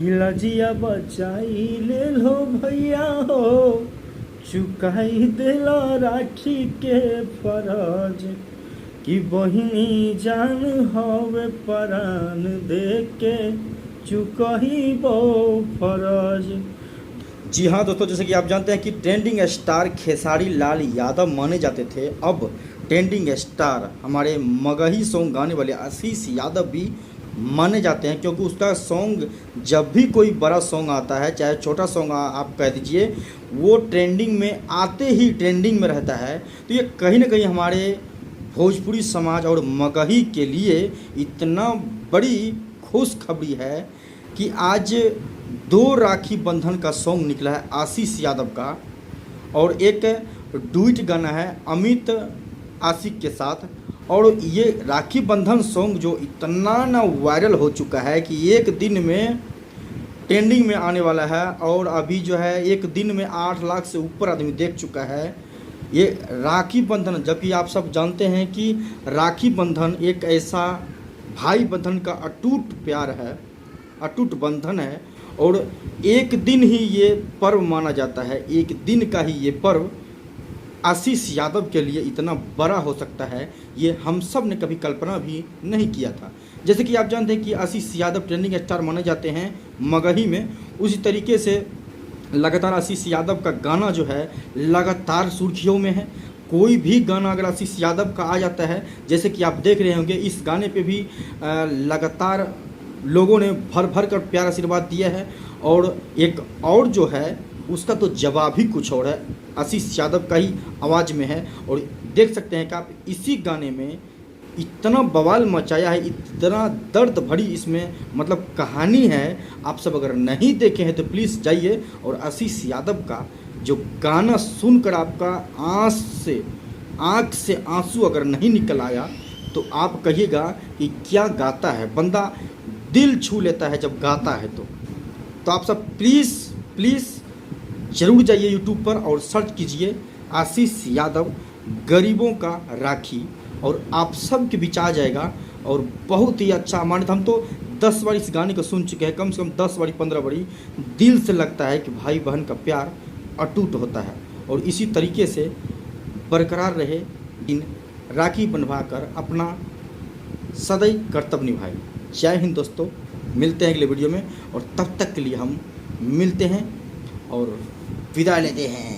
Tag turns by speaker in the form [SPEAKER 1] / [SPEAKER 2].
[SPEAKER 1] लजिया बचाई ले लो भैया हो, चुकाई देला राखी के फरज कि बहिनी जान हवे परान दे के चुकही बो फरज। जी हाँ दोस्तों, जैसे कि आप जानते हैं कि ट्रेंडिंग स्टार खेसारी लाल यादव माने जाते थे। अब ट्रेंडिंग स्टार हमारे मगही सॉन्ग गाने वाले आशीष यादव भी माने जाते हैं, क्योंकि उसका सॉन्ग जब भी कोई बड़ा सॉन्ग आता है, चाहे छोटा सॉन्ग आप कह दीजिए, वो ट्रेंडिंग में आते ही ट्रेंडिंग में रहता है। तो ये कहीं ना कहीं हमारे भोजपुरी समाज और मगही के लिए इतना बड़ी खुशखबरी है कि आज दो राखी बंधन का सॉन्ग निकला है आशीष यादव का, और एक डुइट गाना है अमित आशिक के साथ। और ये राखी बंधन सॉन्ग जो इतना ना वायरल हो चुका है कि एक दिन में ट्रेंडिंग में आने वाला है, और अभी जो है एक दिन में 8 लाख से ऊपर आदमी देख चुका है ये राखी बंधन। जबकि आप सब जानते हैं कि राखी बंधन एक ऐसा भाई बंधन का अटूट प्यार है, अटूट बंधन है, और एक दिन ही ये पर्व माना जाता है। एक दिन का ही ये पर्व आशीष यादव के लिए इतना बड़ा हो सकता है, ये हम सब ने कभी कल्पना भी नहीं किया था। जैसे कि आप जानते हैं कि आशीष यादव ट्रेंडिंग स्टार माने जाते हैं मगही में, उसी तरीके से लगातार आशीष यादव का गाना जो है लगातार सुर्खियों में है। कोई भी गाना अगर आशीष यादव का आ जाता है, जैसे कि आप देख रहे होंगे इस गाने पे भी लगातार लोगों ने भर भर कर प्यार आशीर्वाद दिया है। और एक और जो है उसका तो जवाब ही कुछ और है, आशीष यादव का ही आवाज़ में है। और देख सकते हैं कि आप इसी गाने में इतना बवाल मचाया है, इतना दर्द भरी इसमें मतलब कहानी है। आप सब अगर नहीं देखे हैं तो प्लीज़ जाइए और आशीष यादव का जो गाना सुनकर आपका आँख से आंसू अगर नहीं निकल आया तो आप कहिएगा कि क्या गाता है बंदा, दिल छू लेता है जब गाता है। तो आप सब प्लीज़ ज़रूर जाइए यूट्यूब पर और सर्च कीजिए आशीष यादव गरीबों का राखी, और आप सब के बीच आ जाएगा। और बहुत ही अच्छा माने, हम तो 10 बार इस गाने को सुन चुके हैं, कम से कम 10 बारी 15 बारी। दिल से लगता है कि भाई बहन का प्यार अटूट होता है, और इसी तरीके से बरकरार रहे, इन राखी बंधवाकर अपना सदैव कर्तव्य निभाए। जय हिंद दोस्तों, मिलते हैं अगले वीडियो में, और तब तक के लिए हम मिलते हैं और विदा लेते हैं।